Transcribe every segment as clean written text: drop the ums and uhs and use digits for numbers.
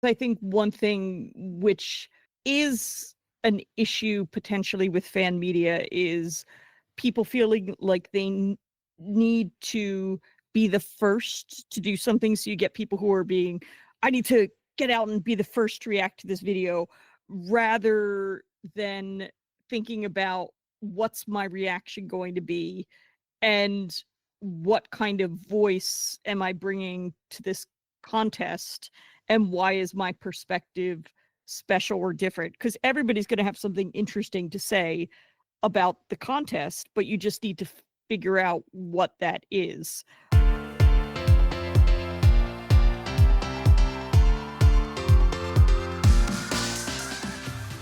I think one thing which is an issue potentially with fan media is people feeling like they need to be the first to do something. So you get people who are being, I need to get out and be the first to react to this video, rather than thinking about what's my reaction going to be and what kind of voice am I bringing to this contest and why is my perspective special or different? Because everybody's going to have something interesting to say about the contest, but you just need to figure out what that is.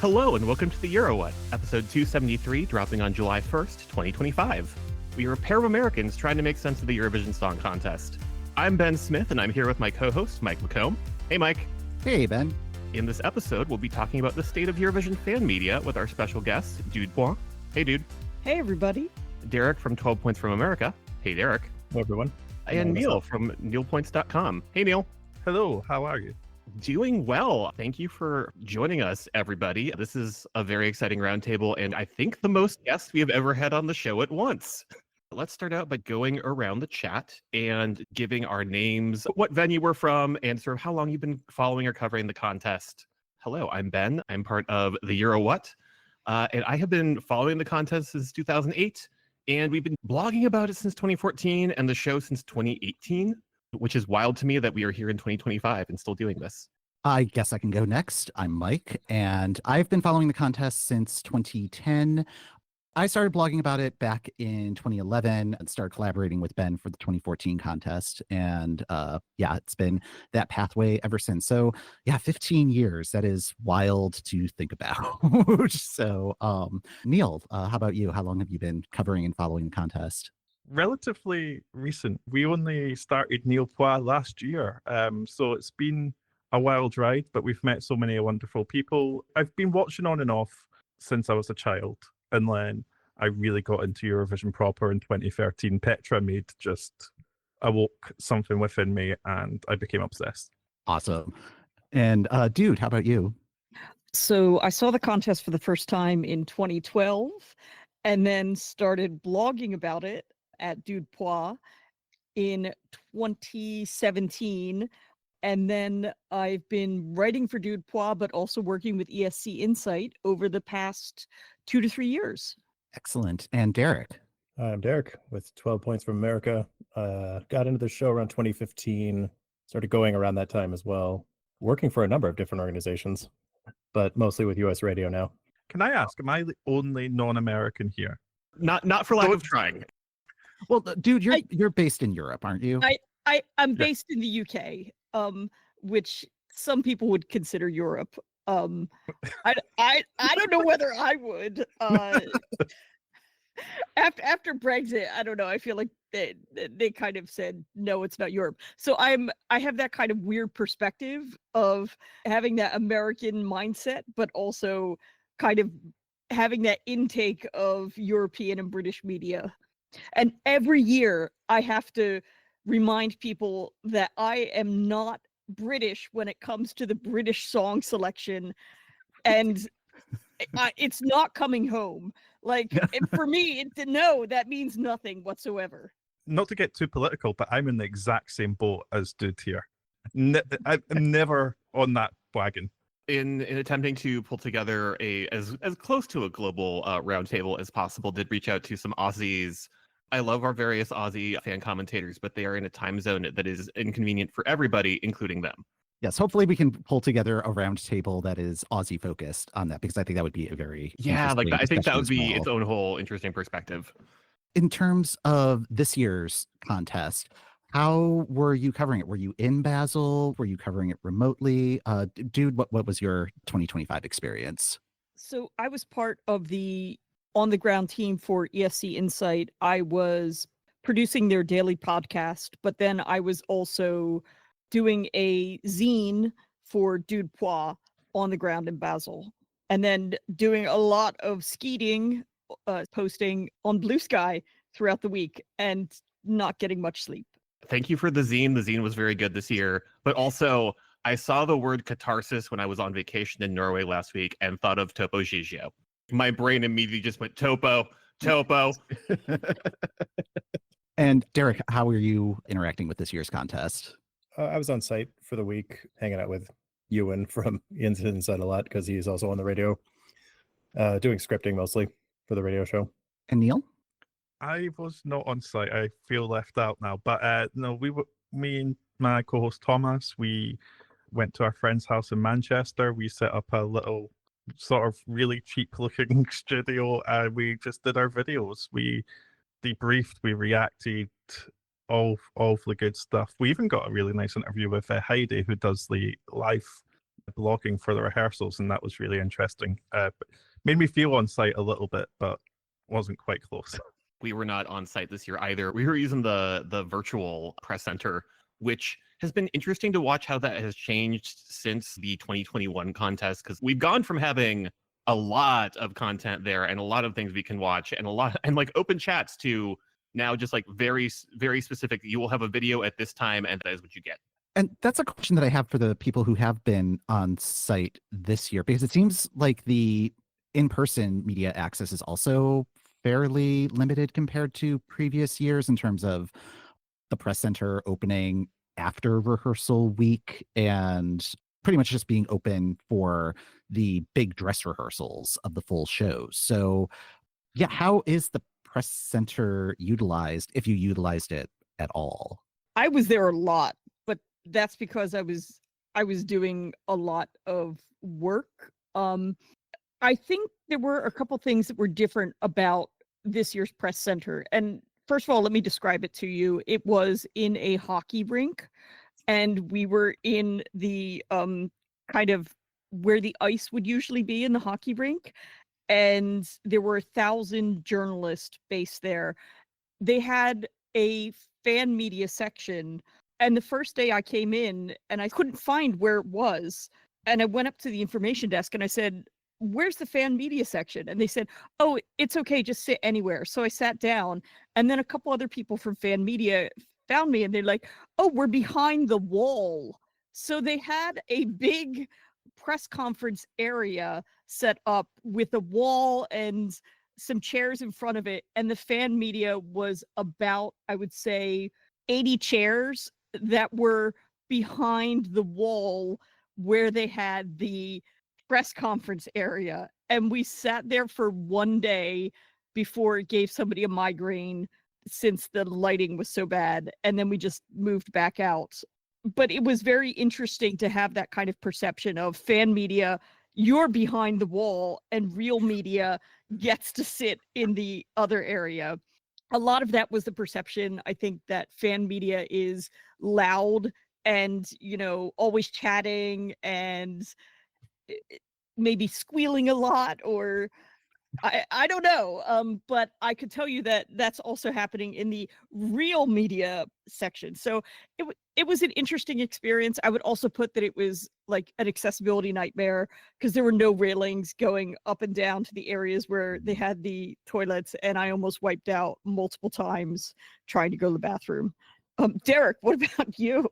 Hello and welcome to the EuroWhat, episode 273, dropping on July 1st, 2025. We are a pair of Americans trying to make sense of the Eurovision Song Contest. I'm Ben Smith, and I'm here with my co-host, Mike McComb. Hey, Mike. Hey, Ben. In this episode, we'll be talking about the state of Eurovision fan media with our special guest, Dudepoints. Hey, dude. Hey, everybody. Derek from 12 Points from America. Hey, Derek. Hello, everyone. And Neil from niallpoints.com. Hey, Neil. Hello, how are you? Doing well. Thank you for joining us, everybody. This is a very exciting roundtable, and I think the most guests we have ever had on the show at once. Let's start out by going around the chat and giving our names, what venue we're from, and sort of how long you've been following or covering the contest. Hello, I'm Ben. I'm part of the EuroWhat, and I have been following the contest since 2008, and we've been blogging about it since 2014 and the show since 2018, which is wild to me that we are here in 2025 and still doing this. I guess I can go next. I'm Mike, and I've been following the contest since 2010. I started blogging about it back in 2011 and started collaborating with Ben for the 2014 contest. And it's been that pathway ever since. So 15 years. That is wild to think about. So Neil, how about you? How long have you been covering and following the contest? Relatively recent. We only started niallpoints last year. So it's been a wild ride, but we've met so many wonderful people. I've been watching on and off since I was a child. And then I really got into Eurovision proper in 2013. Petra Made just awoke something within me and I became obsessed. Awesome. And dude, how about you? So I saw the contest for the first time in 2012 and then started blogging about it at dudepoints in 2017. And then I've been writing for dudepoints, but also working with ESC Insight over the past 2 to 3 years. Excellent. And Derek? I'm Derek with 12 Points from America. Got into the show around 2015, started going around that time as well, working for a number of different organizations, but mostly with US Radio now. Can I ask, am I the only non-American here? Not for lack of trying. Well, dude, you're based in Europe, aren't you? I'm based in the UK. Which some people would consider Europe. I don't know whether I would. After Brexit, I don't know. I feel like they kind of said no, it's not Europe. So I have that kind of weird perspective of having that American mindset, but also kind of having that intake of European and British media. And every year I have to remind people that I am not British when it comes to the British song selection, and it's not coming home. Like for me, no, that means nothing whatsoever. Not to get too political, but I'm in the exact same boat as Dude here. I'm never on that wagon. In attempting to pull together as close to a global roundtable as possible, did reach out to some Aussies. I love our various Aussie fan commentators, but they are in a time zone that is inconvenient for everybody, including them. Yes, hopefully we can pull together a round table that is Aussie focused on that, because I think that would be a very I think that would be its own whole interesting perspective. In terms of this year's contest, how were you covering it? Were you in Basel? Were you covering it remotely? Dude, what was your 2025 experience? So I was part of the on-the-ground team for ESC Insight. I was producing their daily podcast, but then I was also doing a zine for dudepoints on the ground in Basel, and then doing a lot of skeeting, posting on Blue Sky throughout the week, and not getting much sleep. Thank you for the zine. The zine was very good this year, but also I saw the word catharsis when I was on vacation in Norway last week and thought of Topo Gigio. My brain immediately just went Topo. And Derek, how are you interacting with this year's contest? I was on site for the week, hanging out with Ewan from Inside a lot because he's also on the radio, doing scripting mostly for the radio show. And Neil? I was not on site. I feel left out now. But no, me and my co-host Thomas, we went to our friend's house in Manchester. We set up a little sort of really cheap-looking studio, and we just did our videos. We debriefed, we reacted, all the good stuff. We even got a really nice interview with Heidi, who does the live blogging for the rehearsals, and that was really interesting. Made me feel on site a little bit, but wasn't quite close. We were not on site this year either. We were using the virtual press center, which has been interesting to watch how that has changed since the 2021 contest, because we've gone from having a lot of content there and a lot of things we can watch and like open chats to now just like very, very specific. You will have a video at this time and that is what you get. And that's a question that I have for the people who have been on site this year, because it seems like the in-person media access is also fairly limited compared to previous years in terms of the press center opening after rehearsal week and pretty much just being open for the big dress rehearsals of the full show. So yeah, how is the press center utilized, if you utilized it at all? I was there a lot, but that's because I was doing a lot of work. I think there were a couple things that were different about this year's press center. And first of all, let me describe it to you. It was in a hockey rink, and we were in the kind of where the ice would usually be in the hockey rink. And there were 1,000 journalists based there. They had a fan media section. And the first day I came in and I couldn't find where it was. And I went up to the information desk and I said, "Where's the fan media section?" And they said, "Oh, it's okay, just sit anywhere." So I sat down, and then a couple other people from fan media found me and they're like, "Oh, we're behind the wall." So they had a big press conference area set up with a wall and some chairs in front of it. And the fan media was about, I would say, 80 chairs that were behind the wall where they had the press conference area. And we sat there for one day before it gave somebody a migraine since the lighting was so bad. And then we just moved back out. But it was very interesting to have that kind of perception of fan media, you're behind the wall, and real media gets to sit in the other area. A lot of that was the perception, I think, that fan media is loud and, always chatting and maybe squealing a lot, or I don't know. But I could tell you that that's also happening in the real media section. So it was an interesting experience. I would also put that it was like an accessibility nightmare because there were no railings going up and down to the areas where they had the toilets, and I almost wiped out multiple times trying to go to the bathroom. Derek, what about you?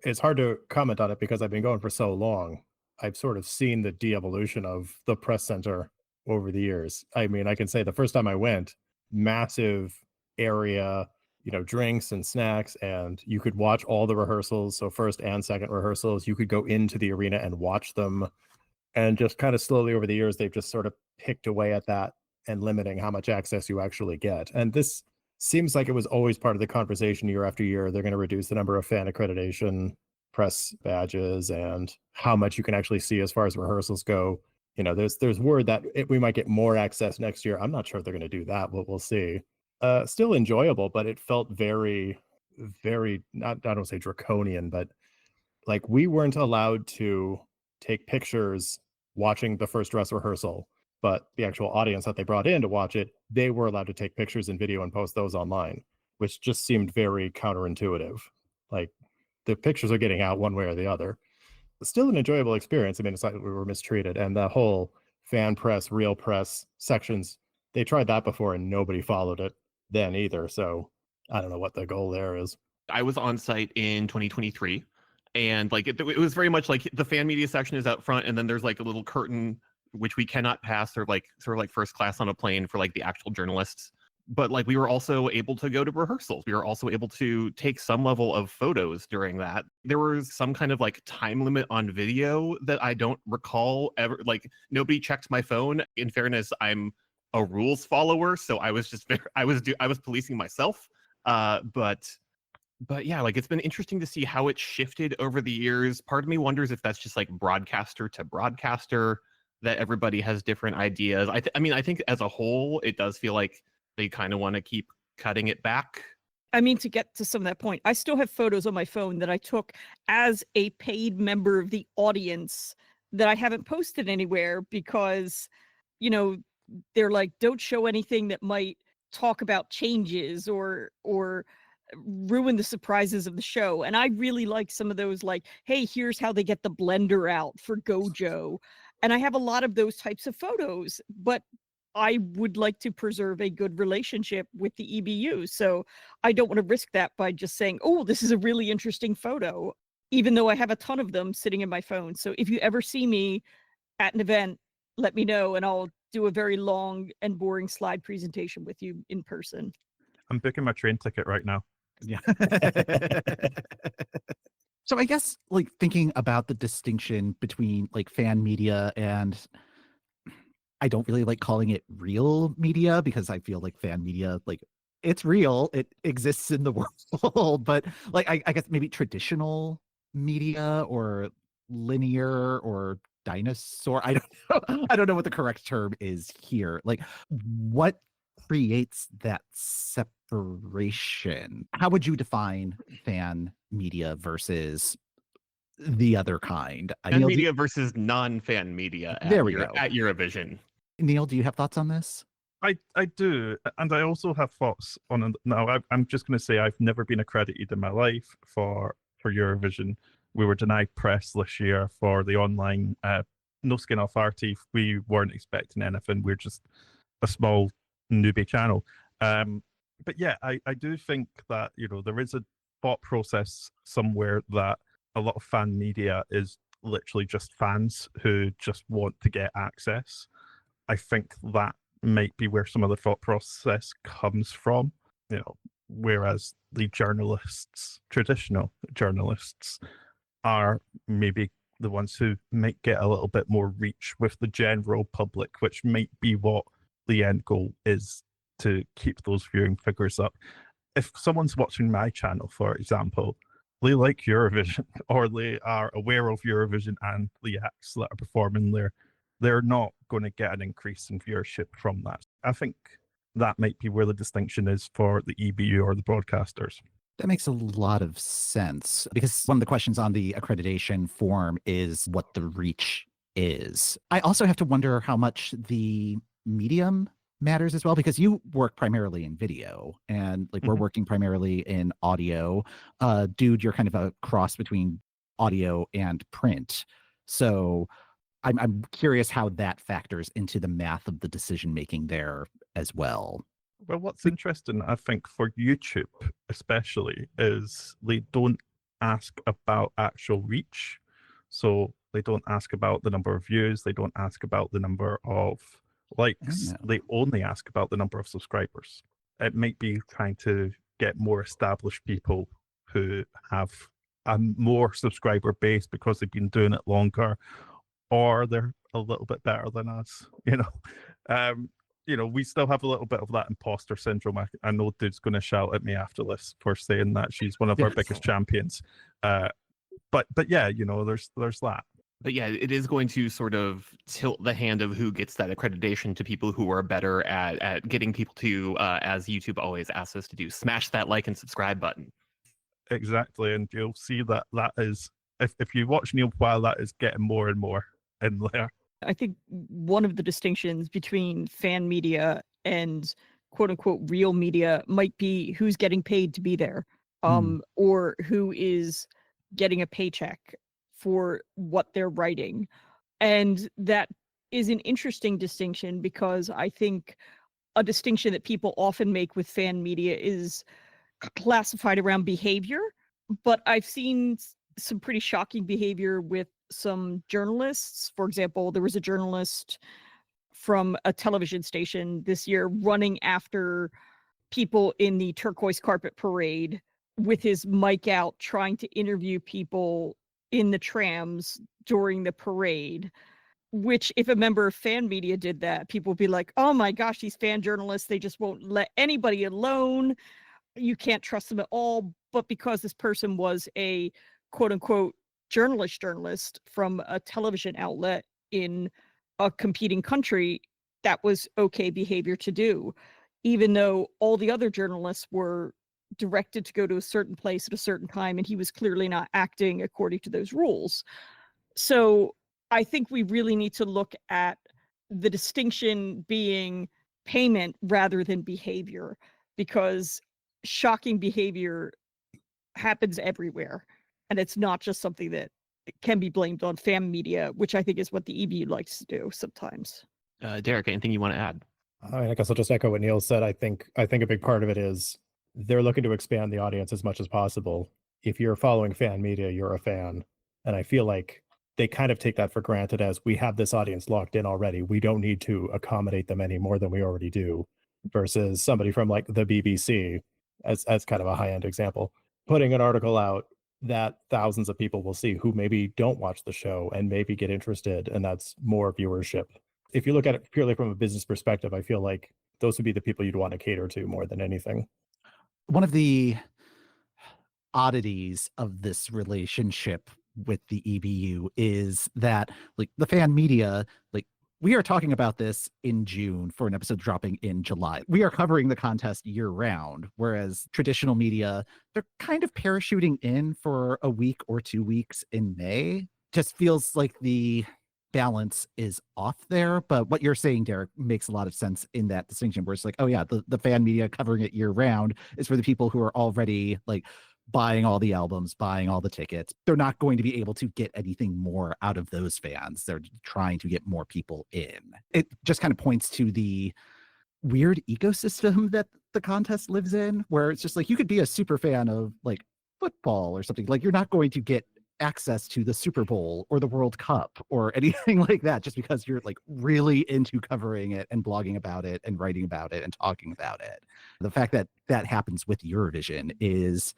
It's hard to comment on it because I've been going for so long. I've sort of seen the de-evolution of the press center over the years. I mean, I can say the first time I went, massive area, drinks and snacks, and you could watch all the rehearsals. So first and second rehearsals, you could go into the arena and watch them. And just kind of slowly over the years, they've just sort of picked away at that and limiting how much access you actually get. And this seems like it was always part of the conversation year after year. They're going to reduce the number of fan accreditation, press badges, and how much you can actually see as far as rehearsals go. There's word that we might get more access next year. I'm not sure if they're going to do that, but we'll see. Still enjoyable, but it felt very, very, I don't say draconian, but like we weren't allowed to take pictures watching the first dress rehearsal, but the actual audience that they brought in to watch it, they were allowed to take pictures and video and post those online, which just seemed very counterintuitive. Like the pictures are getting out one way or the other. Still an enjoyable experience. I mean, it's like we were mistreated, and the whole fan press, real press sections, they tried that before and nobody followed it then either. So I don't know what the goal there is. I was on site in 2023 And like it was very much like the fan media section is out front, and then there's like a little curtain which we cannot pass, or like sort of like first class on a plane for like the actual journalists. But like we were also able to go to rehearsals. We were also able to take some level of photos during that. There was some kind of like time limit on video that I don't recall ever. Like nobody checked my phone. In fairness, I'm a rules follower, so I was just I was policing myself. But yeah, like it's been interesting to see how it's shifted over the years. Part of me wonders if that's just like broadcaster to broadcaster, that everybody has different ideas. I mean, I think as a whole, it does feel like they kind of want to keep cutting it back. I mean, to get to some of that point, I still have photos on my phone that I took as a paid member of the audience that I haven't posted anywhere because, you know, they're like, don't show anything that might talk about changes or ruin the surprises of the show. And I really like some of those, like, hey, here's how they get the blender out for Gojo. And I have a lot of those types of photos, but I would like to preserve a good relationship with the EBU. So I don't want to risk that by just saying, oh, this is a really interesting photo, even though I have a ton of them sitting in my phone. So if you ever see me at an event, let me know and I'll do a very long and boring slide presentation with you in person. I'm booking my train ticket right now. Yeah. So I guess like thinking about the distinction between like fan media and, I don't really like calling it real media because I feel like fan media, like it's real, it exists in the world, but like I guess maybe traditional media or linear or dinosaur, I don't know what the correct term is here. Like what creates that separation? How would you define fan media versus the other kind? Fan media versus non-fan media at Eurovision. Neil, do you have thoughts on this? I do, and I also have thoughts on it. Now, I'm just going to say I've never been accredited in my life for Eurovision. We were denied press this year for the online No Skin Off our teeth. We weren't expecting anything. We're just a small newbie channel. But yeah, I do think that, you know, there is a thought process somewhere that a lot of fan media is literally just fans who just want to get access. I think that might be where some of the thought process comes from, you know, whereas the journalists, traditional journalists, are maybe the ones who might get a little bit more reach with the general public, which might be what the end goal is, to keep those viewing figures up. If someone's watching my channel, for example, they like Eurovision or they are aware of Eurovision and the acts that are performing there, they're not going to get an increase in viewership from that. I think that might be where the distinction is for the EBU or the broadcasters. That makes a lot of sense, because one of the questions on the accreditation form is what the reach is. I also have to wonder how much the medium matters as well, because you work primarily in video and like we're working primarily in audio. Dude, you're kind of a cross between audio and print. So I'm curious how that factors into the math of the decision making there as well. Well, what's interesting, I think, for YouTube especially, is they don't ask about actual reach. So they don't ask about the number of views. They don't ask about the number of likes. They only ask about the number of subscribers. It might be trying to get more established people who have a more subscriber base because they've been doing it longer, or they're a little bit better than us, you know. You know, we still have a little bit of that imposter syndrome. I know Dude's going to shout at me after this for saying that she's one of our biggest champions. But yeah, you know, there's that. But yeah, it is going to sort of tilt the hand of who gets that accreditation to people who are better at getting people to, as YouTube always asks us to do, smash that like and subscribe button. Exactly, and you'll see that is, if you watch EuroWhat, that is getting more and more in there. I think one of the distinctions between fan media and quote unquote real media might be who's getting paid to be there, or who is getting a paycheck for what they're writing. And that is an interesting distinction, because I think a distinction that people often make with fan media is classified around behavior. But I've seen some pretty shocking behavior with some journalists. For example, there was a journalist from a television station this year running after people in the turquoise carpet parade with his mic out, trying to interview people in the trams during the parade, which if a member of fan media did that, people would be like, oh my gosh, these fan journalists, they just won't let anybody alone. You can't trust them at all. But because this person was a quote unquote journalist from a television outlet in a competing country, that was okay behavior to do, even though all the other journalists were directed to go to a certain place at a certain time, and he was clearly not acting according to those rules. So I think we really need to look at the distinction being payment rather than behavior, because shocking behavior happens everywhere. And it's not just something that can be blamed on fan media, which I think is what the EBU likes to do sometimes. Derek, anything you want to add? I mean, I guess I'll just echo what Neil said. I think a big part of it is they're looking to expand the audience as much as possible. If you're following fan media, you're a fan. And I feel like they kind of take that for granted as we have this audience locked in already. We don't need to accommodate them any more than we already do, versus somebody from like the BBC, as kind of a high-end example, putting an article out that thousands of people will see who maybe don't watch the show and maybe get interested, and that's more viewership. If you look at it purely from a business perspective, I feel like those would be the people you'd want to cater to more than anything. One of the oddities of this relationship with the EBU is that, like, the fan media, like, we are talking about this in June for an episode dropping in July. We are covering the contest year round, whereas traditional media, they're kind of parachuting in for a week or 2 weeks in May. Just feels like the balance is off there. But what you're saying, Derek, makes a lot of sense in that distinction, where it's like, oh yeah, the fan media covering it year round is for the people who are already like buying all the albums, buying all the tickets. They're not going to be able to get anything more out of those fans. They're trying to get more people in. It just kind of points to the weird ecosystem that the contest lives in, where it's just like, you could be a super fan of like football or something. Like, you're not going to get access to the Super Bowl or the World Cup or anything like that just because you're like really into covering it and blogging about it and writing about it and talking about it. The fact that that happens with Eurovision is,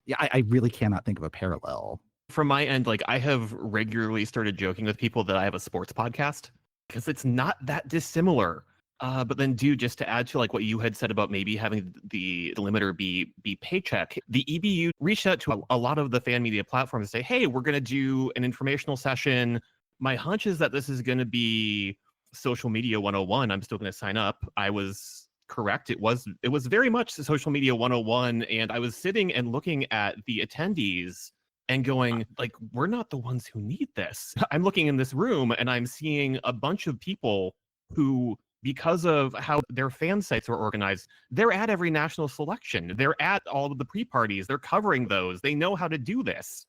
yeah, I really cannot think of a parallel. From my end, like, I have regularly started joking with people that I have a sports podcast because it's not that dissimilar. But then, just to add to like what you had said about maybe having the limiter be paycheck, the EBU reached out to a lot of the fan media platforms to say, hey, we're going to do an informational session. My hunch is that this is going to be social media 101. I'm still going to sign up. I was correct. It was very much social media 101. And I was sitting and looking at the attendees and going, like, we're not the ones who need this. I'm looking in this room and I'm seeing a bunch of people who, because of how their fan sites are organized, they're at every national selection. They're at all of the pre-parties. They're covering those. They know how to do this.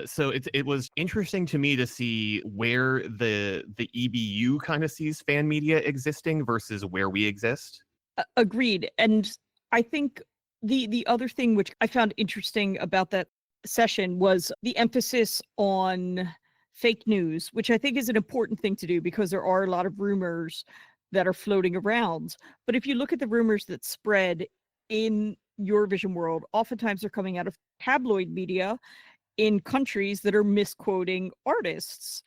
So it was interesting to me to see where the EBU kind of sees fan media existing versus where we exist. Agreed. And I think the other thing which I found interesting about that session was the emphasis on fake news, which I think is an important thing to do because there are a lot of rumors that are floating around. But if you look at the rumors that spread in Eurovision world, oftentimes they're coming out of tabloid media in countries that are misquoting artists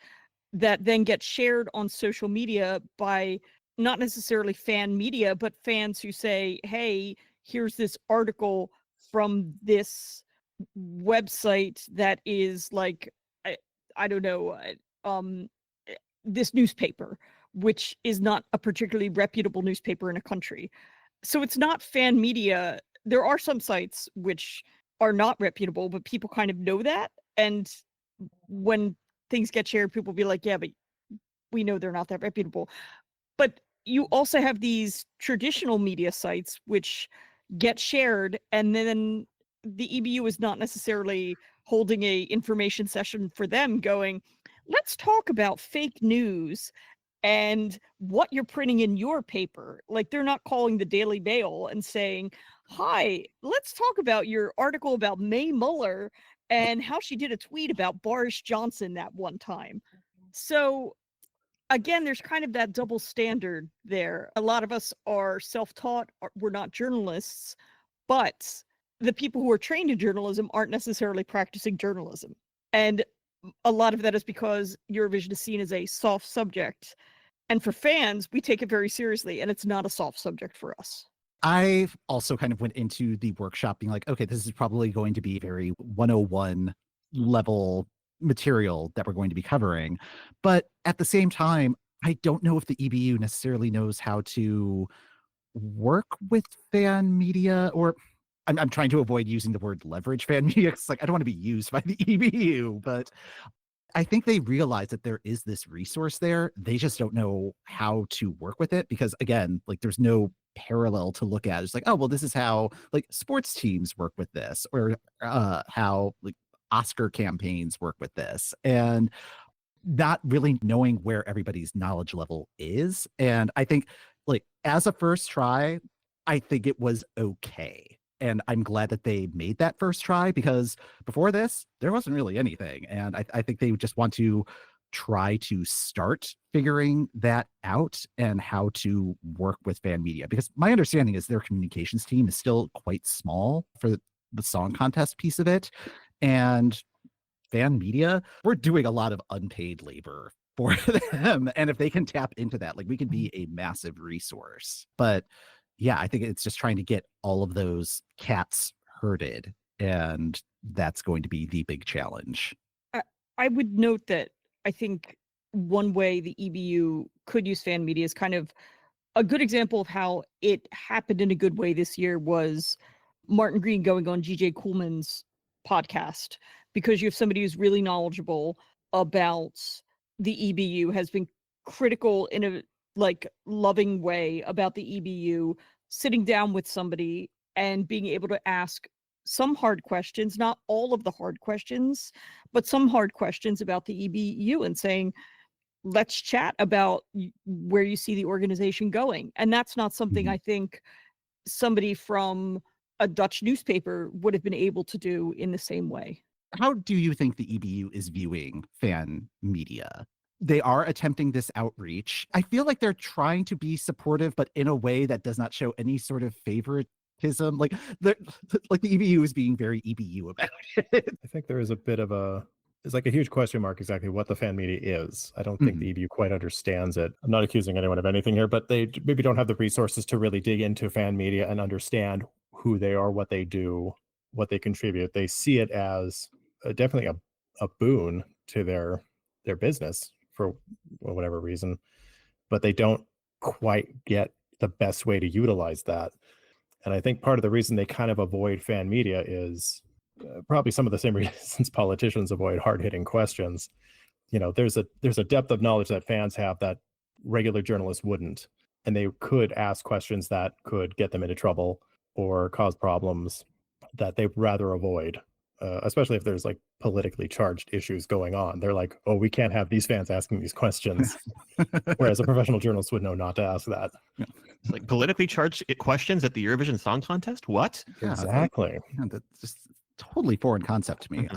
that then get shared on social media by not necessarily fan media, but fans who say, hey, here's this article from this website that is like, I don't know, this newspaper, which is not a particularly reputable newspaper in a country. So it's not fan media. There are some sites which are not reputable, but people kind of know that. And when things get shared, people will be like, yeah, but we know they're not that reputable. But you also have these traditional media sites which get shared, and then the EBU is not necessarily holding a information session for them going, let's talk about fake news and what you're printing in your paper. Like, they're not calling the Daily Mail and saying, hi, let's talk about your article about May Muller and how she did a tweet about Boris Johnson that one time. So again, there's kind of that double standard there. A lot of us are self-taught, we're not journalists, but the people who are trained in journalism aren't necessarily practicing journalism. And a lot of that is because Eurovision is seen as a soft subject. And for fans, we take it very seriously, and it's not a soft subject for us. I also kind of went into the workshop being like, okay, this is probably going to be very 101 level material that we're going to be covering. But at the same time, I don't know if the EBU necessarily knows how to work with fan media, or I'm trying to avoid using the word leverage fan media. It's like, I don't want to be used by the EBU, but I think they realize that there is this resource there. They just don't know how to work with it because, again, like there's no parallel to look at. It's like, oh, well, this is how like sports teams work with this, or how like Oscar campaigns work with this, and not really knowing where everybody's knowledge level is. And I think like as a first try, I think it was okay. And I'm glad that they made that first try because before this, there wasn't really anything. And I think they just want to try to start figuring that out and how to work with fan media. Because my understanding is their communications team is still quite small for the song contest piece of it. And fan media, we're doing a lot of unpaid labor for them. And if they can tap into that, like we could be a massive resource. But yeah, I think it's just trying to get all of those cats herded. And that's going to be the big challenge. I would note that I think one way the EBU could use fan media is kind of a good example of how it happened in a good way this year was Martin Green going on GJ Coolman's podcast, because you have somebody who's really knowledgeable about the EBU, has been critical in a like loving way about the EBU, sitting down with somebody and being able to ask some hard questions, not all of the hard questions, but some hard questions about the EBU, and saying, let's chat about where you see the organization going. And that's not something I think somebody from a Dutch newspaper would have been able to do in the same way. How do you think the EBU is viewing fan media? They are attempting this outreach. I feel like they're trying to be supportive, but in a way that does not show any sort of favoritism. Like the EBU is being very EBU about it. I think there is a bit of it's like a huge question mark exactly what the fan media is. I don't think the EBU quite understands it. I'm not accusing anyone of anything here, but they maybe don't have the resources to really dig into fan media and understand who they are, what they do, what they contribute. They see it as definitely a boon to their business for whatever reason, but they don't quite get the best way to utilize that. And I think part of the reason they kind of avoid fan media is probably some of the same reasons politicians avoid hard-hitting questions. You know, there's a depth of knowledge that fans have that regular journalists wouldn't, and they could ask questions that could get them into trouble or cause problems that they'd rather avoid. Especially if there's like politically charged issues going on. They're like, oh, we can't have these fans asking these questions. Whereas a professional journalist would know not to ask that. It's like politically charged questions at the Eurovision Song Contest? What? Yeah, exactly. Yeah, that's just totally foreign concept to me.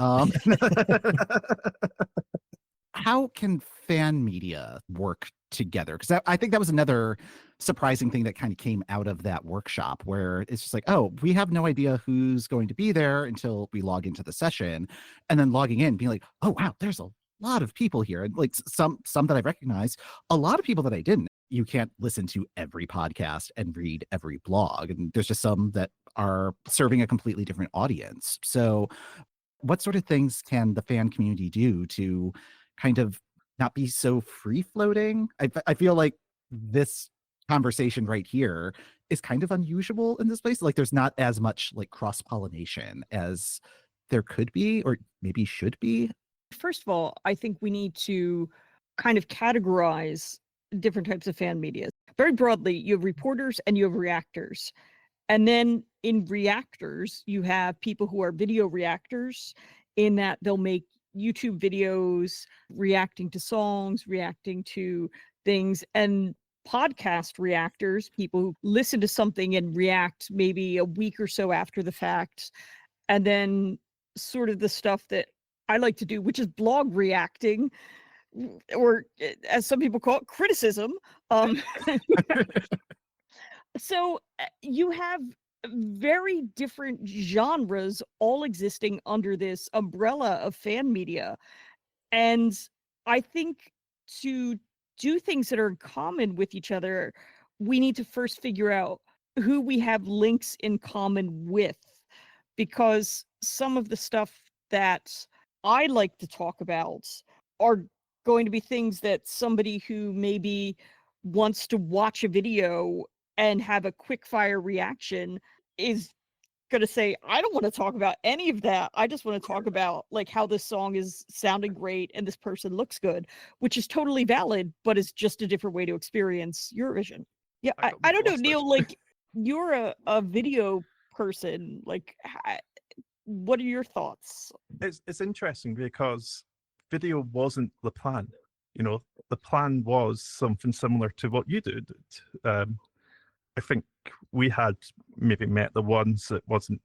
How can fan media work together? Because I think that was another surprising thing that kind of came out of that workshop, where it's just like, oh, we have no idea who's going to be there until we log into the session, and then logging in being like, oh wow, there's a lot of people here, and like some that I recognize, a lot of people that I didn't. You can't listen to every podcast and read every blog, and there's just some that are serving a completely different audience. So what sort of things can the fan community do to kind of not be so free floating? I feel like this conversation right here is kind of unusual in this place. Like there's not as much like cross-pollination as there could be, or maybe should be. First of all, I think we need to kind of categorize different types of fan media. Very broadly, you have reporters and you have reactors. And then in reactors, you have people who are video reactors, in that they'll make YouTube videos reacting to songs, reacting to things, and podcast reactors, people who listen to something and react maybe a week or so after the fact, and then sort of the stuff that I like to do, which is blog reacting, or as some people call it, criticism. So you have very different genres all existing under this umbrella of fan media. And I think to do things that are in common with each other, we need to first figure out who we have links in common with, because some of the stuff that I like to talk about are going to be things that somebody who maybe wants to watch a video and have a quick fire reaction is going to say, I don't want to talk about any of that. I just want to talk about like how this song is sounding great and this person looks good, which is totally valid, but it's just a different way to experience Eurovision. Yeah, I don't know, Neil, like you're a video person, like what are your thoughts? It's interesting because video wasn't the plan. You know, the plan was something similar to what you did. I think we had maybe met the ones that wasn't,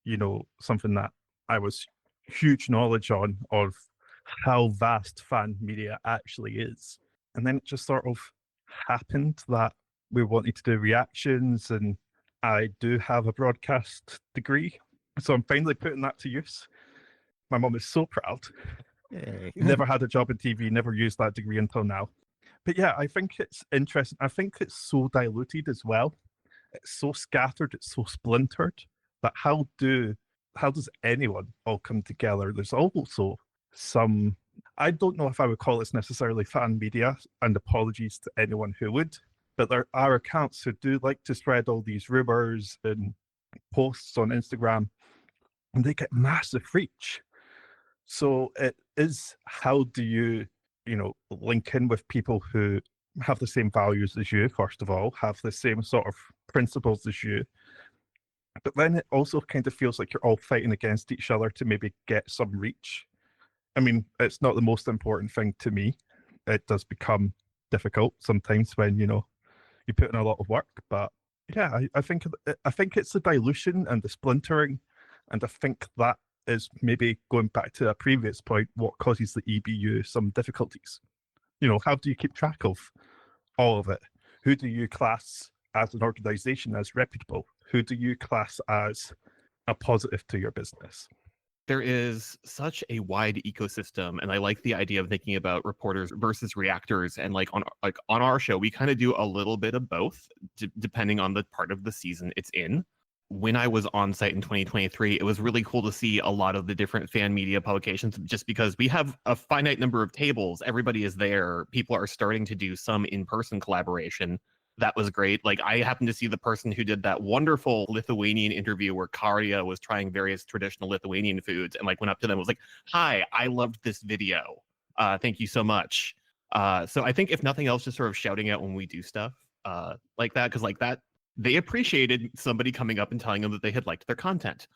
you know, something that I was huge knowledge on of how vast fan media actually is. And then it just sort of happened that we wanted to do reactions, and I do have a broadcast degree. So I'm finally putting that to use. My mom is so proud. Yay. Never had a job in TV, never used that degree until now. But yeah, I think it's interesting. I think it's so diluted as well. It's so scattered, it's so splintered that how does anyone all come together? There's also some, I don't know if I would call this necessarily fan media, and apologies to anyone who would, but there are accounts who do like to spread all these rumors and posts on Instagram, and they get massive reach. So it is, how do you link in with people who have the same values as you, first of all, have the same sort of principles as you, but then it also kind of feels like you're all fighting against each other to maybe get some reach. I mean, it's not the most important thing to me. It does become difficult sometimes when, you put in a lot of work, but yeah, I think it's the dilution and the splintering, and I think that is maybe going back to a previous point, what causes the EBU some difficulties. How do you keep track of all of it? Who do you class as an organization as reputable? Who do you class as a positive to your business? There is such a wide ecosystem, and I like the idea of thinking about reporters versus reactors. And on our show, we kind of do a little bit of both, depending on the part of the season it's in. When I was on site in 2023, it was really cool to see a lot of the different fan media publications, just because we have a finite number of tables. Everybody is there. People are starting to do some in-person collaboration. That was great. I happened to see the person who did that wonderful Lithuanian interview where Karija was trying various traditional Lithuanian foods, and went up to them and was like, "Hi, I loved this video. Thank you so much." So I think if nothing else, just sort of shouting out when we do stuff like that, because that, they appreciated somebody coming up and telling them that they had liked their content.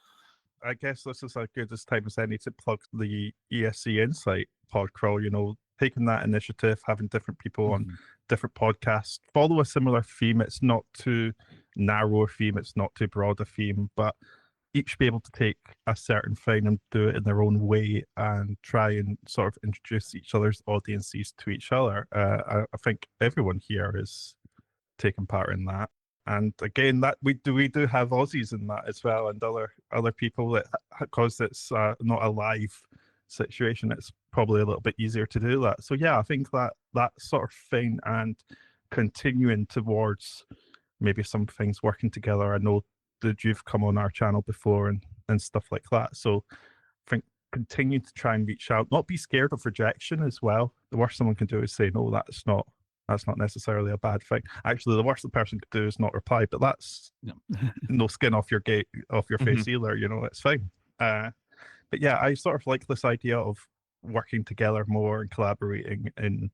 I guess this is as good as time as any to plug the ESC Insight Pod Crawl, taking that initiative, having different people on different podcasts, follow a similar theme. It's not too narrow a theme, it's not too broad a theme, but each be able to take a certain thing and do it in their own way and try and sort of introduce each other's audiences to each other. I think everyone here is taking part in that. And again, that we do have Aussies in that as well, and other people that, because it's not a live situation, it's probably a little bit easier to do that. So yeah, I think that sort of thing, and continuing towards maybe some things working together. I know that you've come on our channel before and stuff like that. So I think continue to try and reach out, not be scared of rejection as well. The worst someone can do is say, no, that's not necessarily a bad thing. Actually, the worst the person could do is not reply, but that's no skin off your face either. It's fine. But yeah, I sort of like this idea of working together more and collaborating and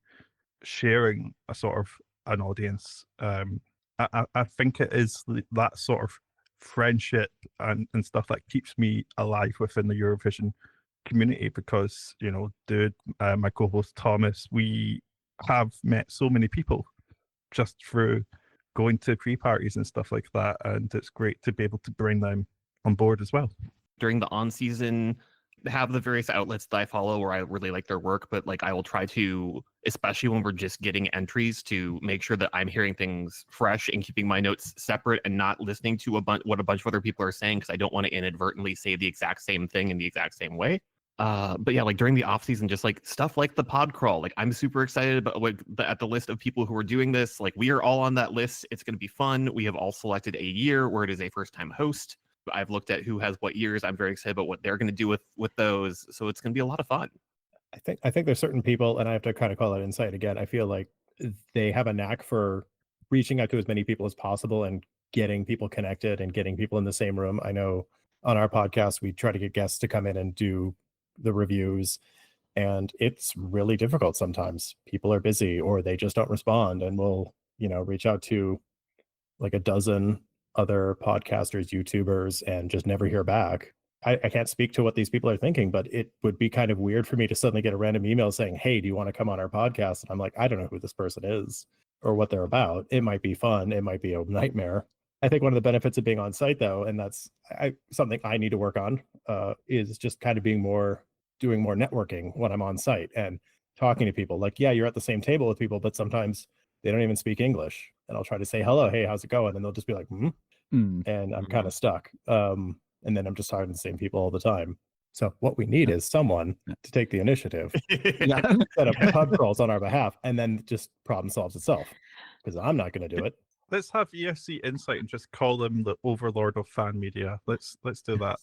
sharing a sort of an audience. I think it is that sort of friendship and stuff that keeps me alive within the Eurovision community, because Dude, my co-host Thomas, we have met so many people just through going to pre-parties and stuff like that, and it's great to be able to bring them on board as well. During the on-season have the various outlets that I follow where I really like their work, but like I will try to, especially when we're just getting entries, to make sure that I'm hearing things fresh and keeping my notes separate and not listening to what a bunch of other people are saying, because I don't want to inadvertently say the exact same thing in the exact same way. But yeah, like during the off season, just like stuff like the pod crawl, like I'm super excited about like at the list of people who are doing this. Like we are all on that list. It's going to be fun. We have all selected a year where it is a first time host. I've looked at who has what years. I'm very excited about what they're going to do with those. So it's going to be a lot of fun. I think there's certain people, and I have to kind of call it insight again. I feel like they have a knack for reaching out to as many people as possible and getting people connected and getting people in the same room. I know on our podcast, we try to get guests to come in and do the reviews, and it's really difficult sometimes. People are busy or they just don't respond, and we'll, reach out to like a dozen other podcasters, YouTubers, and just never hear back. I can't speak to what these people are thinking, but it would be kind of weird for me to suddenly get a random email saying, hey, do you want to come on our podcast? And I'm like, I don't know who this person is or what they're about. It might be fun. It might be a nightmare. I think one of the benefits of being on site, though, and that's something I need to work on, is just kind of doing more networking when I'm on site and talking to people. Like, yeah, you're at the same table with people, but sometimes they don't even speak English. And I'll try to say, hello, hey, how's it going? And they'll just be like, and I'm kind of stuck. And then I'm just talking to the same people all the time. So what we need is someone to take the initiative, set up pub crawls on our behalf, and then just problem solves itself, because I'm not going to do it. Let's have ESC Insight and just call them the overlord of fan media. Let's do that.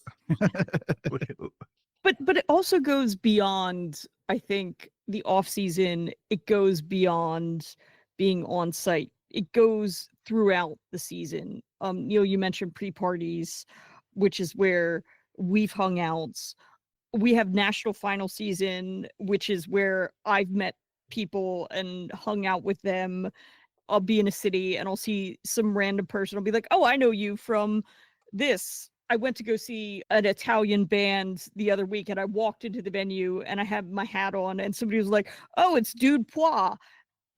But it also goes beyond, I think, the off season. It goes beyond being on site. It goes throughout the season. Neil, you mentioned pre-parties, which is where we've hung out. We have national final season, which is where I've met people and hung out with them. I'll be in a city and I'll see some random person. I'll be like, oh, I know you from this. I went to go see an Italian band the other week, and I walked into the venue and I had my hat on, and somebody was like, oh, it's dudepoints.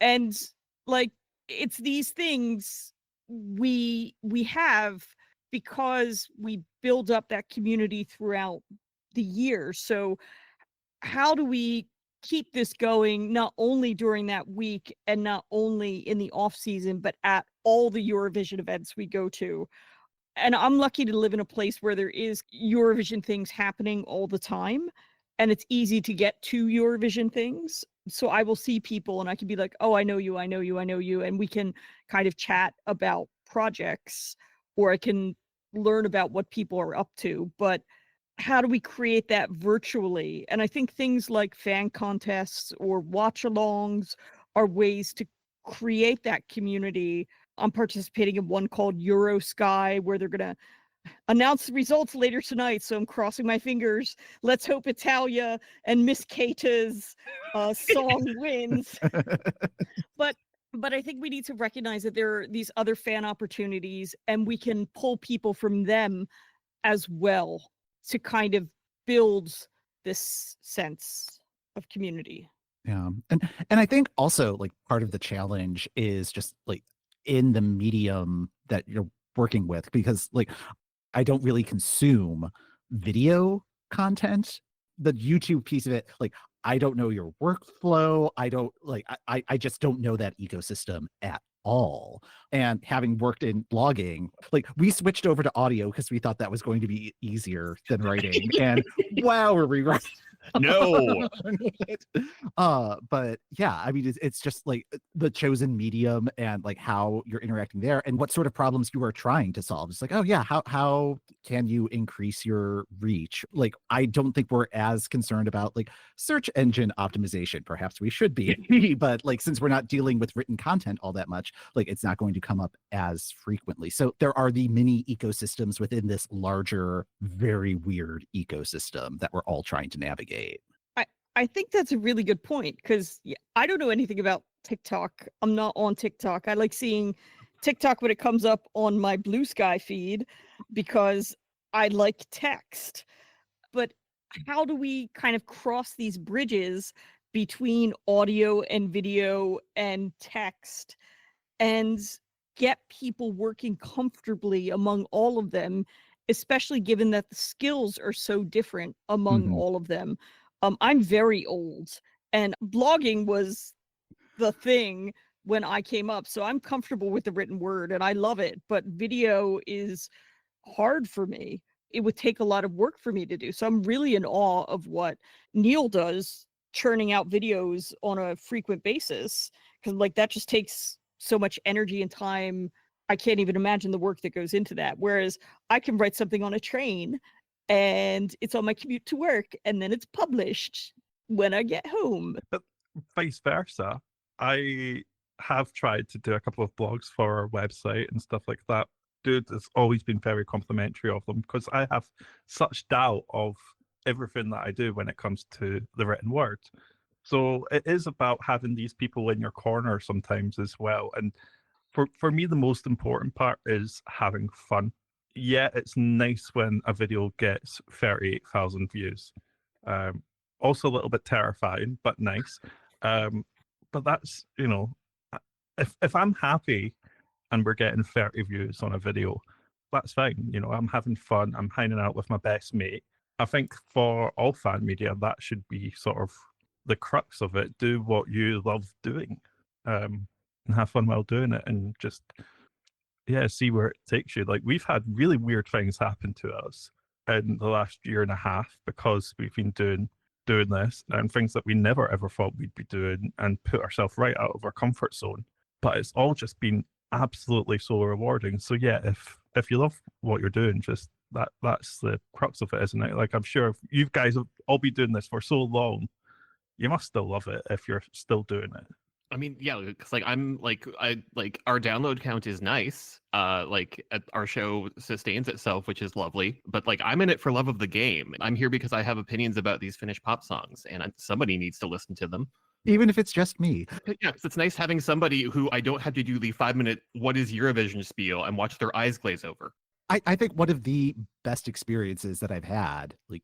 And like, it's these things we have because we build up that community throughout the year. So how do we keep this going, not only during that week and not only in the off season, but at all the Eurovision events we go to? And I'm lucky to live in a place where there is Eurovision things happening all the time, and it's easy to get to Eurovision things. So I will see people and I can be like, oh, I know you. And we can kind of chat about projects, or I can learn about what people are up to. But how do we create that virtually? And I think things like fan contests or watch-alongs are ways to create that community. I'm participating in one called Eurosky, where they're going to announce the results later tonight. So I'm crossing my fingers. Let's hope Italia and Miss Keita's song wins. But I think we need to recognize that there are these other fan opportunities, and we can pull people from them as well to kind of build this sense of community. Yeah. And I think also like part of the challenge is just like in the medium that you're working with, because like I don't really consume video content. The YouTube piece of it, like I don't know your workflow. I just don't know that ecosystem at all. And having worked in blogging, like we switched over to audio because we thought that was going to be easier than writing. And wow, we're rewriting. No. But yeah, I mean, it's just like the chosen medium and like how you're interacting there and what sort of problems you are trying to solve. It's like, oh yeah, how can you increase your reach? Like, I don't think we're as concerned about like search engine optimization. Perhaps we should be, but like, since we're not dealing with written content all that much, like it's not going to come up as frequently. So there are the mini ecosystems within this larger, very weird ecosystem that we're all trying to navigate. I think that's a really good point, because I don't know anything about TikTok. I'm not on TikTok. I like seeing TikTok when it comes up on my Blue Sky feed because I like text. But how do we kind of cross these bridges between audio and video and text and get people working comfortably among all of them especially given that the skills are so different among all of them. I'm very old, and blogging was the thing when I came up, so I'm comfortable with the written word and I love it, but video is hard for me. It would take a lot of work for me to do. So I'm really in awe of what Niall does, churning out videos on a frequent basis, because like that just takes so much energy and time. I can't even imagine the work that goes into that. Whereas I can write something on a train and it's on my commute to work and then it's published when I get home. But vice versa, I have tried to do a couple of blogs for our website and stuff like that. Dude has always been very complimentary of them because I have such doubt of everything that I do when it comes to the written word. So it is about having these people in your corner sometimes as well. And for me, the most important part is having fun. Yeah, it's nice when a video gets 38,000 views. Also a little bit terrifying, but nice. But that's, you know, if I'm happy and we're getting 30 views on a video, that's fine. You know, I'm having fun. I'm hanging out with my best mate. I think for all fan media, that should be sort of the crux of it. Do what you love doing, and have fun while doing it, and just, yeah, see where it takes you. Like, we've had really weird things happen to us in the last year and a half because we've been doing this, and things that we never ever thought we'd be doing, and put ourselves right out of our comfort zone. But it's all just been absolutely so rewarding. So yeah, if you love what you're doing, just that's the crux of it, isn't it? Like, I'm sure if you guys have all been doing this for so long, you must still love it if you're still doing it. I mean, yeah, because like our download count is nice. Our show sustains itself, which is lovely. But like, I'm in it for love of the game. I'm here because I have opinions about these Finnish pop songs, and somebody needs to listen to them. Even if it's just me. Yeah, it's nice having somebody who I don't have to do the 5-minute "what is Eurovision" spiel and watch their eyes glaze over. I think one of the best experiences that I've had, like,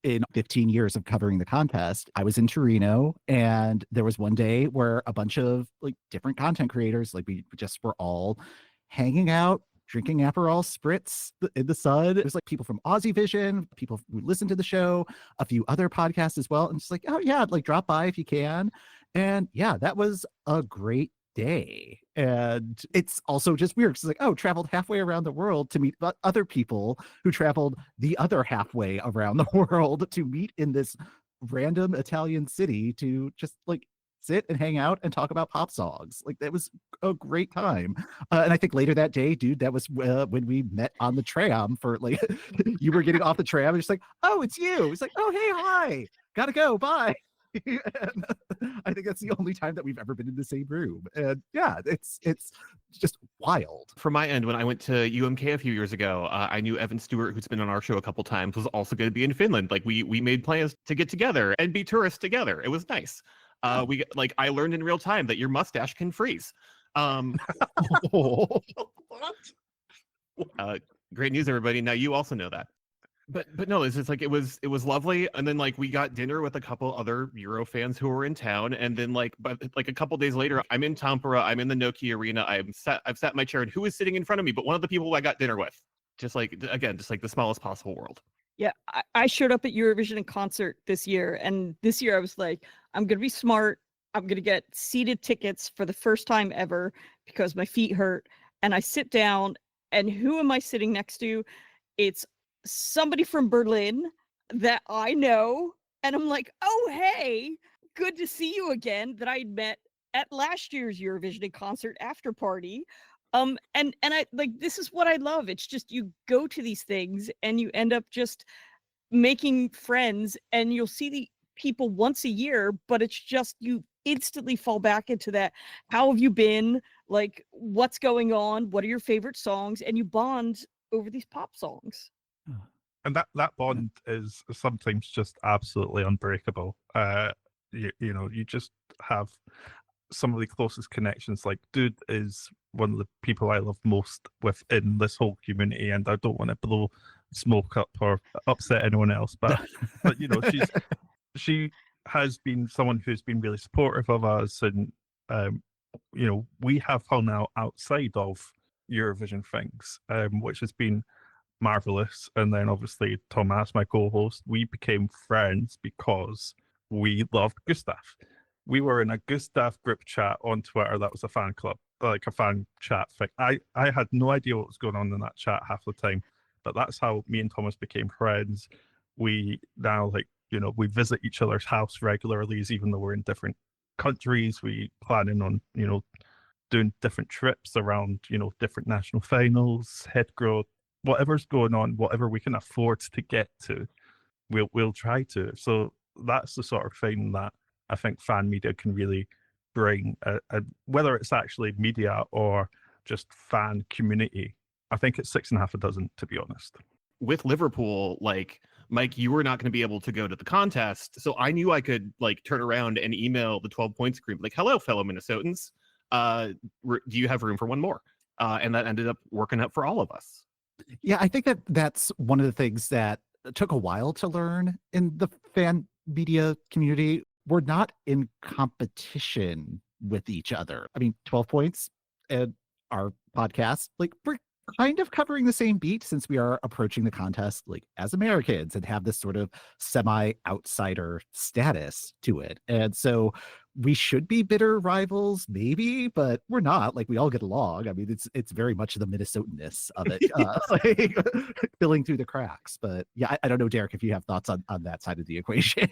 in 15 years of covering the contest, I was in Torino, and there was one day where a bunch of like different content creators, like, we just were all hanging out, drinking Aperol Spritz in the sun. It was like people from Aussie Vision, people who listen to the show, a few other podcasts as well. And just like, oh yeah, like, drop by if you can. And yeah, that was a great day. And it's also just weird because it's like, oh, traveled halfway around the world to meet other people who traveled the other halfway around the world to meet in this random Italian city to just like sit and hang out and talk about pop songs. Like, that was a great time. And I think later that day, dude, that was when we met on the tram for like, you were getting off the tram and just like, oh, it's you. It's like, oh, hey, hi, gotta go, bye. And I think that's the only time that we've ever been in the same room. And yeah, it's just wild. From my end, when I went to UMK a few years ago, I knew Evan Stewart, who's been on our show a couple times, was also going to be in Finland. Like, we made plans to get together and be tourists together. It was nice. I learned in real time that your mustache can freeze. What? Great news, everybody. Now you also know that. But no, it's just like it was lovely. And then like we got dinner with a couple other Euro fans who were in town. And then but a couple days later, I'm in Tampere, I'm in the Nokia Arena, I've sat in my chair, and who is sitting in front of me but one of the people I got dinner with. Just like the smallest possible world. Yeah, I showed up at Eurovision in concert this year, and this year I was like, I'm going to be smart. I'm going to get seated tickets for the first time ever because my feet hurt. And I sit down, and who am I sitting next to? It's somebody from Berlin that I know. And I'm like, oh, hey, good to see you again, that I'd met at last year's Eurovision concert after party. And I like, this is what I love. It's just, you go to these things and you end up just making friends, and you'll see the people once a year, but it's just, you instantly fall back into that. How have you been? Like, what's going on? What are your favorite songs? And you bond over these pop songs. And that bond is sometimes just absolutely unbreakable. You know, you just have some of the closest connections. Like, Dude is one of the people I love most within this whole community, and I don't want to blow smoke up or upset anyone else, but you know, she has been someone who's been really supportive of us, and you know, we have hung out outside of Eurovision things, which has been marvelous. And then obviously Thomas, my co-host, we became friends because we loved Gustav. We were in a Gustav group chat on Twitter that was a fan club, like a fan chat thing. I had no idea what was going on in that chat half the time, but that's how me and Thomas became friends. We now, like, you know, we visit each other's house regularly, even though we're in different countries. We planning on, you know, doing different trips around, you know, different national finals, head growth, whatever's going on, whatever we can afford to get to, we'll try to. So that's the sort of thing that I think fan media can really bring, whether it's actually media or just fan community. I think it's 6 1/2 dozen, to be honest. With Liverpool, like, Mike, you were not going to be able to go to the contest, so I knew I could like turn around and email the 12 points group like, hello, fellow Minnesotans, do you have room for one more? And that ended up working out for all of us. Yeah, I think that that's one of the things that took a while to learn in the fan media community. We're not in competition with each other. I mean, 12 points and our podcast, like, we're kind of covering the same beat since we are approaching the contest like as Americans and have this sort of semi-outsider status to it. And so we should be bitter rivals, maybe, but we're not. Like, we all get along. I mean, it's very much the Minnesotanness of it, like, filling through the cracks. But yeah, I don't know, Derek, if you have thoughts on that side of the equation.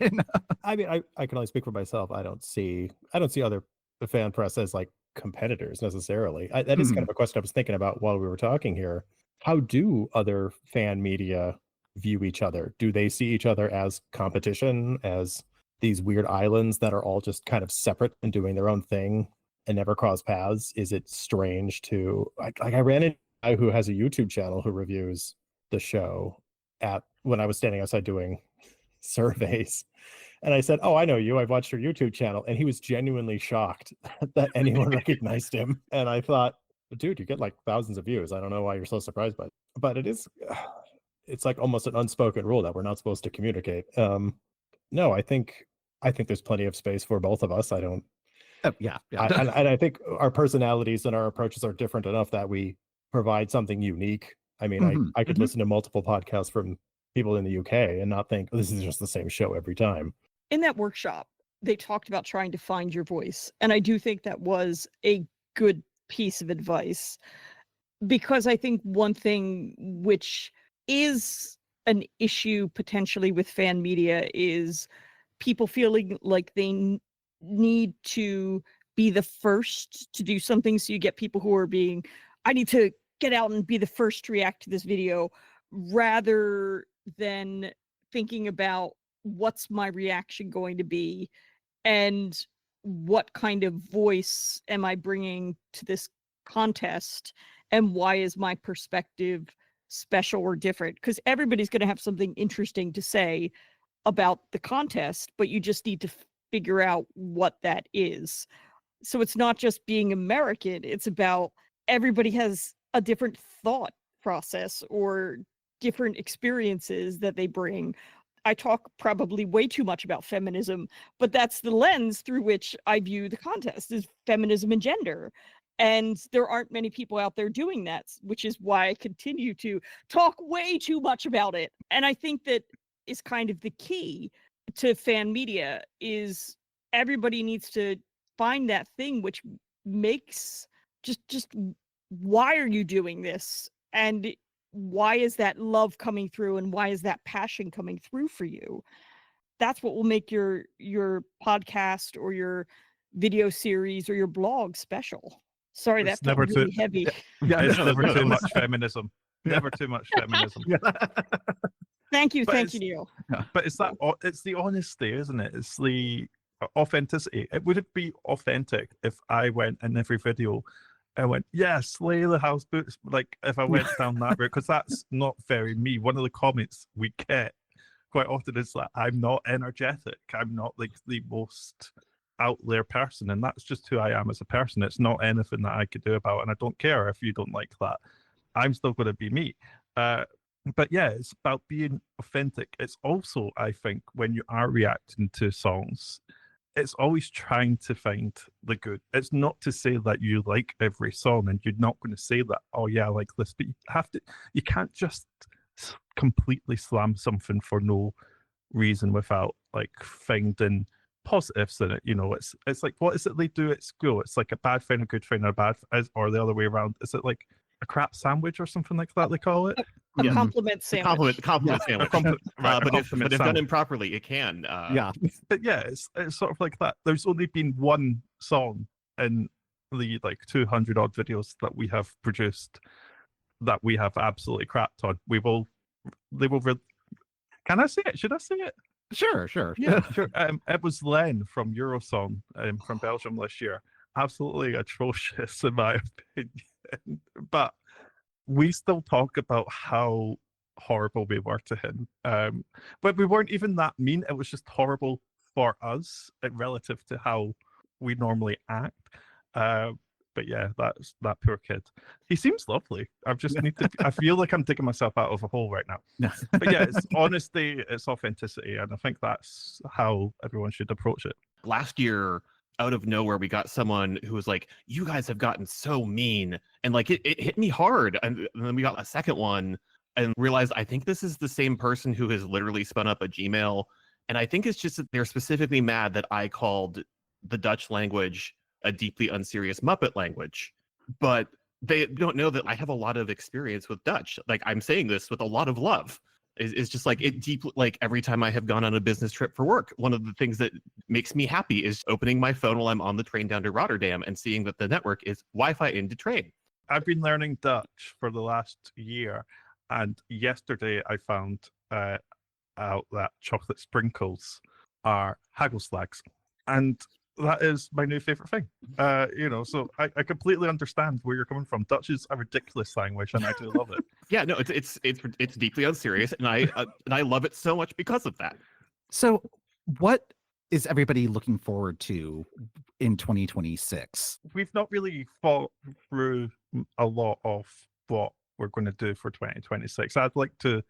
I mean, I can only speak for myself. I don't see other fan press as like competitors necessarily. That is kind of a question I was thinking about while we were talking here. How do other fan media view each other? Do they see each other as competition, as these weird islands that are all just kind of separate and doing their own thing and never cross paths? Is it strange to, like I ran into a guy who has a YouTube channel who reviews the show when I was standing outside doing surveys. And I said, "Oh, I know you. I've watched your YouTube channel." And he was genuinely shocked that anyone recognized him. And I thought, dude, you get like thousands of views. I don't know why you're so surprised by it. But it's like almost an unspoken rule that we're not supposed to communicate. No, I think there's plenty of space for both of us. I don't. Yeah. And I think our personalities and our approaches are different enough that we provide something unique. I mean, I could listen to multiple podcasts from people in the UK and not think this is just the same show every time. In that workshop, they talked about trying to find your voice. And I do think that was a good piece of advice, because I think one thing which is an issue potentially with fan media is people feeling like they need to be the first to do something. So you get people who are being, I need to get out and be the first to react to this video, rather than thinking about what's my reaction going to be and what kind of voice am I bringing to this contest and why is my perspective special or different? Because everybody's going to have something interesting to say about the contest, but you just need to figure out what that is. So it's not just being American, it's about everybody has a different thought process or different experiences that they bring. I talk probably way too much about feminism, but that's the lens through which I view the contest, is feminism and gender. And there aren't many people out there doing that, which is why I continue to talk way too much about it. And I think that is kind of the key to fan media, is everybody needs to find that thing which makes just why are you doing this? And why is that love coming through, and why is that passion coming through for you? That's what will make your podcast or your video series or your blog special. Sorry, It's that felt never really too- heavy. Yeah, it's no, never no, too no. much feminism. Never too much feminism. Thank you, But thank you, Neil. But it's the honesty, isn't it? It's the authenticity. It wouldn't be authentic if I went in every video and went, yeah, slay the house boots. Like, if I went down that route, because that's not very me. One of the comments we get quite often is that I'm not energetic. I'm not like the most out there person, and that's just who I am as a person. It's not anything that I could do about it, and I don't care if you don't like that. I'm still going to be me. But yeah, it's about being authentic. It's also, I think, when you are reacting to songs, it's always trying to find the good. It's not to say that you like every song, and you're not going to say that, oh yeah, I like this, but you can't just completely slam something for no reason without like finding positives in it. It's like, what is it they do at school? It's like a bad thing, a good thing, or or the other way around. Is it like a crap sandwich or something like that they call it? A Yeah. compliment sandwich. Compliment sandwich. But if done sandwich. improperly, it can. Yeah. But yeah, it's sort of like that. There's only been one song in the like 200 odd videos that we have produced that we have absolutely crapped on. Can I say it? Should I say it? Sure. Yeah, sure. It was Len from Eurosong from Belgium this year. Absolutely atrocious in my opinion. But we still talk about how horrible we were to him. But we weren't even that mean. It was just horrible for us relative to how we normally act. But yeah, that's that poor kid. He seems lovely. I feel like I'm digging myself out of a hole right now. But yeah, it's honesty, it's authenticity, and I think that's how everyone should approach it. Last year, out of nowhere, we got someone who was like, "You guys have gotten so mean," and like it hit me hard. And then we got a second one and realized I think this is the same person who has literally spun up a Gmail, and I think it's just that they're specifically mad that I called the Dutch language a deeply unserious Muppet language, but they don't know that I have a lot of experience with Dutch. Like, I'm saying this with a lot of love. It's just like it deep. Like every time I have gone on a business trip for work, one of the things that makes me happy is opening my phone while I'm on the train down to Rotterdam and seeing that the network is Wi-Fi into train. I've been learning Dutch for the last year, and yesterday I found out that chocolate sprinkles are hagelslags, and that is my new favorite thing. So I completely understand where you're coming from. Dutch is a ridiculous language, and I do love it. Yeah, no, it's deeply unserious, and I love it so much because of that. So, what is everybody looking forward to in 2026? We've not really thought through a lot of what we're going to do for 2026. I'd like to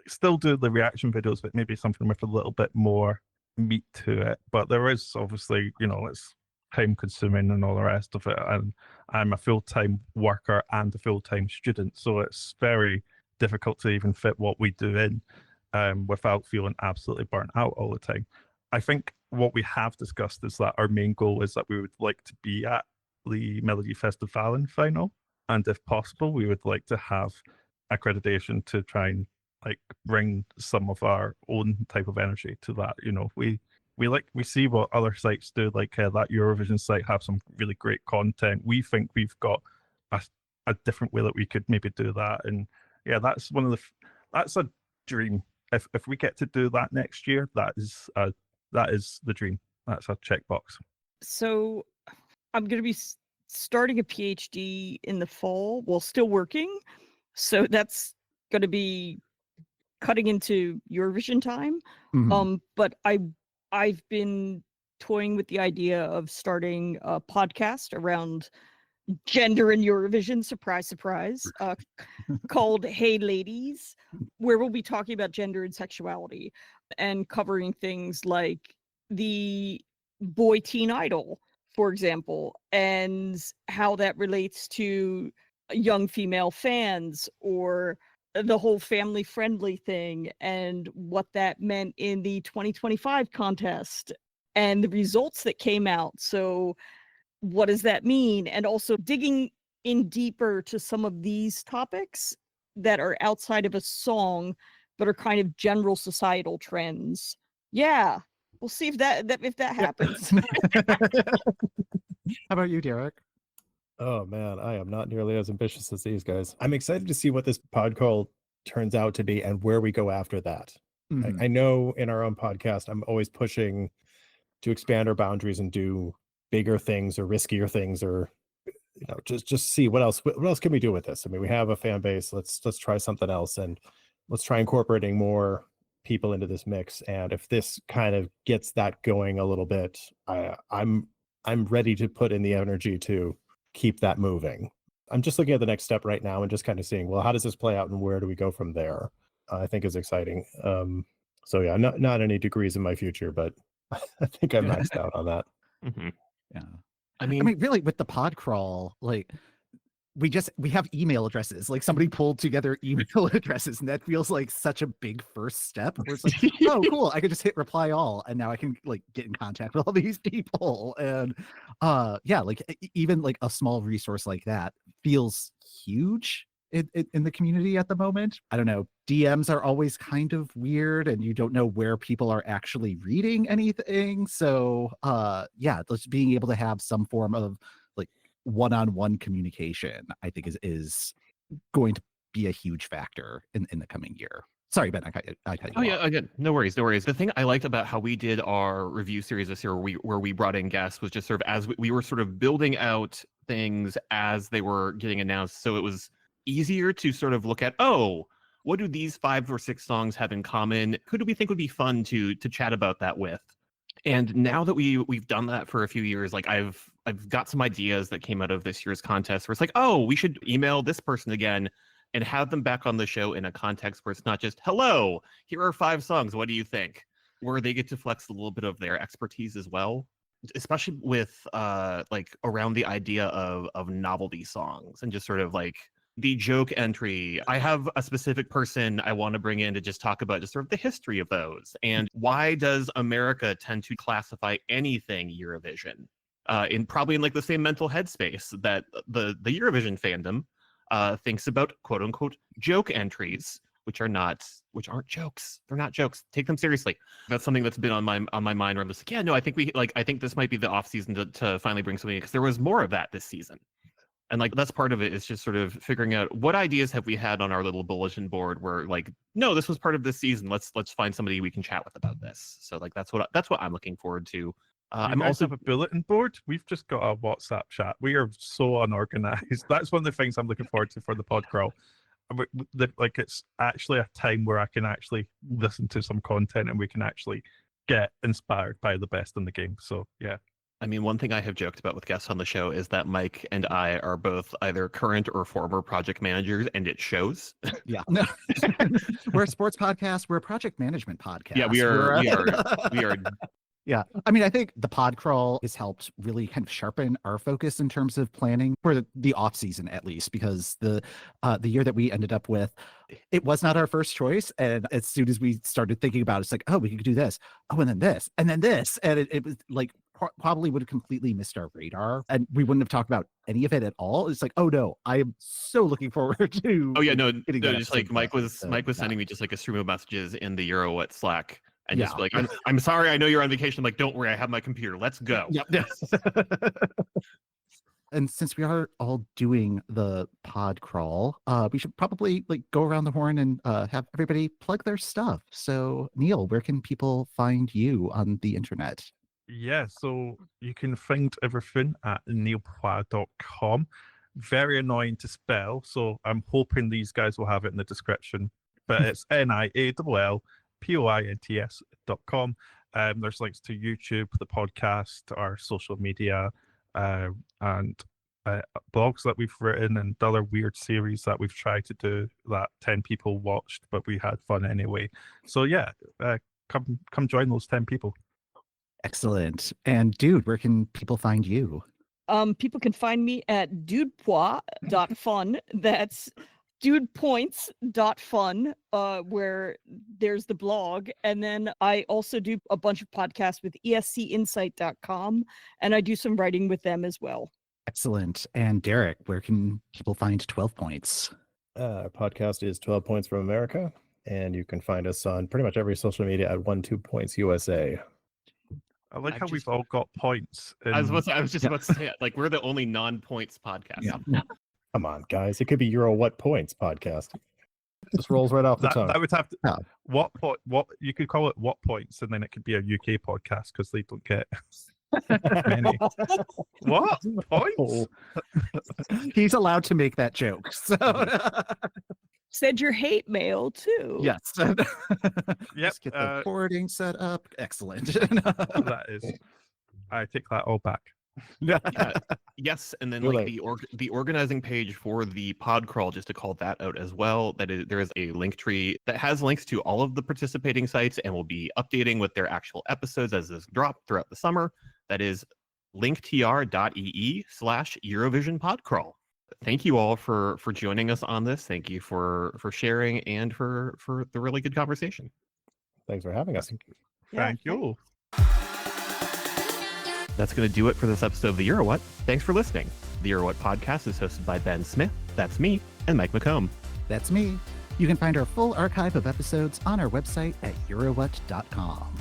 still do the reaction videos, but maybe something with a little bit more meat to it. But there is obviously, it's time consuming and all the rest of it. And I'm a full-time worker and a full-time student, so it's very difficult to even fit what we do in without feeling absolutely burnt out all the time. I think what we have discussed is that our main goal is that we would like to be at the Melody Festivalen final, and if possible, we would like to have accreditation to try and like bring some of our own type of energy to that. We see what other sites do, like that Eurovision site have some really great content. We think we've got a different way that we could maybe do that, and yeah, that's that's a dream. If we get to do that next year, that is the dream. That's a checkbox. So I'm going to be starting a PhD in the fall while still working, so that's going to be cutting into Eurovision time. Mhm. But I've been toying with the idea of starting a podcast around gender in Eurovision, surprise, called Hey Ladies, where we'll be talking about gender and sexuality and covering things like the boy teen idol, for example, and how that relates to young female fans, or the whole family friendly thing, and what that meant in the 2025 contest and the results that came out. So what does that mean? And also digging in deeper to some of these topics that are outside of a song, but are kind of general societal trends. Yeah, we'll see if that happens. How about you, Derek? Oh man, I am not nearly as ambitious as these guys. I'm excited to see what this pod crawl turns out to be and where we go after that. Mhm. I know in our own podcast, I'm always pushing to expand our boundaries and do bigger things or riskier things, or just see what else can we do with this. I mean, we have a fan base. Let's try something else, and let's try incorporating more people into this mix. And if this kind of gets that going a little bit, I'm ready to put in the energy to keep that moving. I'm just looking at the next step right now and just kind of seeing, well, how does this play out and where do we go from there? I think is exciting. So yeah, not any degrees in my future, but I think I'm maxed out on that. Mm-hmm. Yeah. I I mean, mean, really, with the pod crawl, like we have email addresses. Like somebody pulled together email addresses, and that feels like such a big first step. Where it's like, oh, cool, I could just hit reply all, and now I can like get in contact with all these people. And yeah, like even like a small resource like that feels huge in the community at the moment. I don't know. DMs are always kind of weird, and you don't know where people are actually reading anything. So yeah, just being able to have some form of like one-on-one communication, I think is going to be a huge factor in the coming year. Sorry, Ben, I cut you Oh yeah, off. again, no worries. The thing I liked about how we did our review series this year, where we brought in guests, was just sort of as we were sort of building out things as they were getting announced. So it was easier to sort of look at, oh, what do these 5 or 6 songs have in common? Who do we think would be fun to chat about that with? And now that we've done that for a few years, like I've got some ideas that came out of this year's contest where it's like, oh, we should email this person again and have them back on the show in a context where it's not just, hello, here are 5 songs, what do you think? Where they get to flex a little bit of their expertise as well, especially with like around the idea of novelty songs and just sort of like the joke entry. I have a specific person I want to bring in to just talk about just sort of the history of those. And why does America tend to classify anything Eurovision? Probably in like the same mental headspace that the Eurovision fandom thinks about quote unquote joke entries, which aren't jokes. They're not jokes. Take them seriously. That's something that's been on my mind where I'm just like, yeah, no, I think this might be the off season to finally bring something, because there was more of that this season. And like that's part of it, is just sort of figuring out what ideas have we had on our little bulletin board where like, no, this was part of this season. Let's find somebody we can chat with about this. So like that's what I'm looking forward to. I'm guys also have a bulletin board. We've just got a WhatsApp chat. We are so unorganized. That's one of the things I'm looking forward to for the pod crawl. Like it's actually a time where I can actually listen to some content and we can actually get inspired by the best in the game. So yeah. I mean, one thing I have joked about with guests on the show is that Mike and I are both either current or former project managers, and it shows. Yeah. No. We're a sports podcast. We're a project management podcast. Yeah, we are. Yeah. I mean, I think the pod crawl has helped really kind of sharpen our focus in terms of planning for the off season, at least, because the year that we ended up with, it was not our first choice. And as soon as we started thinking about it, it's like, oh, we could do this. Oh, and then this, and then this. And it was like, probably would have completely missed our radar, and we wouldn't have talked about any of it at all. It's like, oh no, I am so looking forward to. Oh yeah, no, just like Mike was sending me just like a stream of messages in the EuroWhat Slack, and just like, I'm sorry, I know you're on vacation. I'm like, don't worry, I have my computer. Let's go. Yep. And since we are all doing the pod crawl, we should probably like go around the horn and have everybody plug their stuff. So Neil, where can people find you on the internet? Yeah, so you can find everything at niallpoints.com. Very annoying to spell, so I'm hoping these guys will have it in the description. But it's niallpoints.com. There's links to YouTube, the podcast, our social media, and blogs that we've written, and other weird series that we've tried to do that 10 people watched, but we had fun anyway. So yeah, come join those 10 people. Excellent. And dude, where can people find you? People can find me at dudepoints.fun. That's dudepoints.fun, where there's the blog. And then I also do a bunch of podcasts with escinsight.com, and I do some writing with them as well. Excellent. And Derek, where can people find 12 Points? Our podcast is 12 Points from America, and you can find us on pretty much every social media at 12 Points USA. I like how we've all got points. I was just about to say it. Like, we're the only non-points podcast. Yeah. Come on, guys. It could be EuroWhat Points podcast. Just rolls right off the tongue. That would have to. What you could call it? What points? And then it could be a UK podcast because they don't get many. What points? He's allowed to make that joke. So. Send your hate mail too. Yes. Yep. Just get the forwarding set up. Excellent. That is. I take that all back. Yes, and then like the organizing page for the pod crawl, just to call that out as well, there is a link tree that has links to all of the participating sites and will be updating with their actual episodes as this drop throughout the summer. That is linktr.ee/Eurovision Podcrawl. Thank you all for joining us on this. Thank you for sharing and for the really good conversation. Thanks for having us. Yeah, Thank you. That's going to do it for this episode of the EuroWhat. Thanks for listening. The EuroWhat podcast is hosted by Ben Smith, that's me, and Mike McComb. That's me. You can find our full archive of episodes on our website at EuroWhat.com.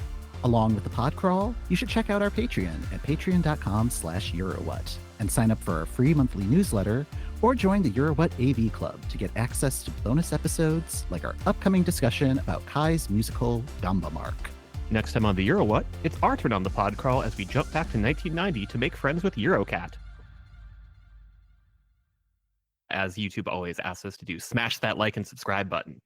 Along with the Pod Crawl, you should check out our Patreon at patreon.com/EuroWhat and sign up for our free monthly newsletter or join the EuroWhat AV Club to get access to bonus episodes like our upcoming discussion about Kai's musical Gamba Mark. Next time on the EuroWhat, it's our turn on the Pod Crawl as we jump back to 1990 to make friends with EuroCat. As YouTube always asks us to do, smash that like and subscribe button.